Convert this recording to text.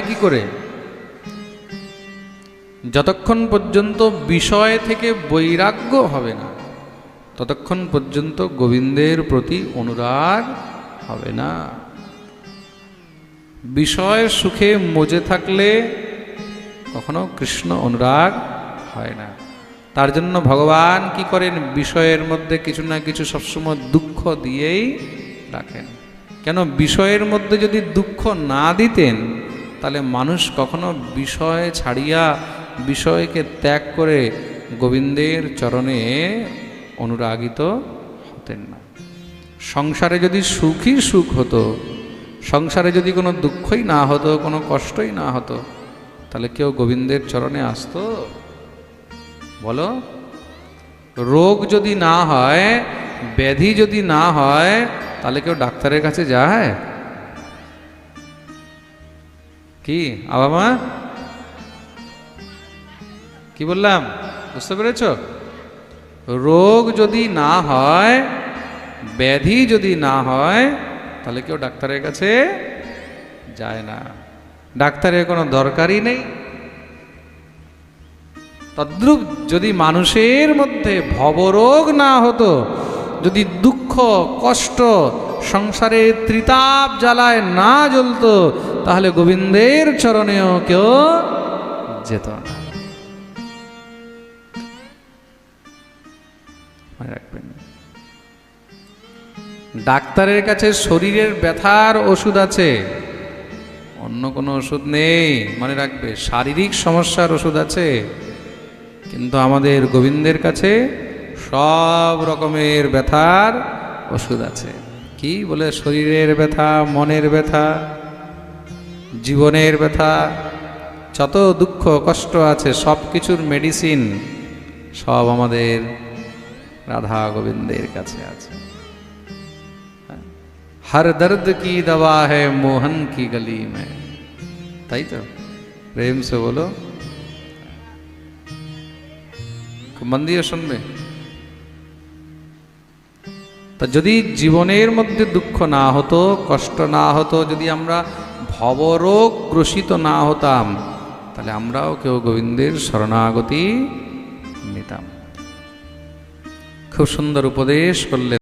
কি করে? যতক্ষণ পর্যন্ত বিষয় থেকে বৈরাগ্য হবে না ততক্ষণ পর্যন্ত গোবিন্দের প্রতি অনুরাগ হবে না। বিষয় সুখে মজে থাকলে কখনো কৃষ্ণ অনুরাগ হয় না। তার জন্য ভগবান কি করেন? বিষয়ের মধ্যে কিছু না কিছু সবসময় দুঃখ দিয়েই রাখেন। কেন? বিষয়ের মধ্যে যদি দুঃখ না দিতেন তাহলে মানুষ কখনো বিষয় ছাড়িয়া বিষয়কে ত্যাগ করে গোবিন্দের চরণে অনুরাগিত হতেন না। সংসারে যদি সুখই সুখ হতো, সংসারে যদি কোনো দুঃখই না হতো, কোনো কষ্টই না হতো, তাহলে কেউ গোবিন্দের চরণে আসতো? বলো। রোগ যদি না হয়, ব্যাধি যদি না হয়, তাহলে কেউ ডাক্তারের কাছে যায়? কি আবা মা, কি বললাম বুঝতে পেরেছ? রোগ যদি না হয়, ব্যাধি যদি না হয়, তাহলে কেউ ডাক্তারের কাছে যায় না। ডাক্তারের কোনো দরকারই নেই। তদ্রূপ যদি মানুষের মধ্যে ভবরোগ না হতো, যদি দুঃখ কষ্ট সংসারে ত্রিতাপ জ্বালায় না জ্বলতো, তাহলে গোবিন্দের চরণেও কেউ যেত না। মনে রাখবেন, ডাক্তারের কাছে শরীরের ব্যথার ওষুধ আছে, অন্য কোনো ওষুধ নেই। মনে রাখবে, শারীরিক সমস্যার ওষুধ আছে, কিন্তু আমাদের গোবিন্দের কাছে সব রকমের ব্যথার ওষুধ আছে। কি বলে? শরীরের ব্যথা, মনের ব্যথা, জীবনের ব্যথা, যত দুঃখ কষ্ট আছে সব কিছুর মেডিসিন সব আমাদের রাধা গোবিন্দের কাছে আছে। हर दर्द की दवा है मोहन की गली में। তাই তো? প্রেম সে বলো, খুব মন দিয়ে শুনবে। তা যদি জীবনের মধ্যে দুঃখ না হতো, কষ্ট না হতো, যদি আমরা ভবরোগ গ্রসিত না হতাম, তাহলে আমরাও কেউ গোবিন্দের শরণাগতি নিতাম। খুব সুন্দর উপদেশ করলেন।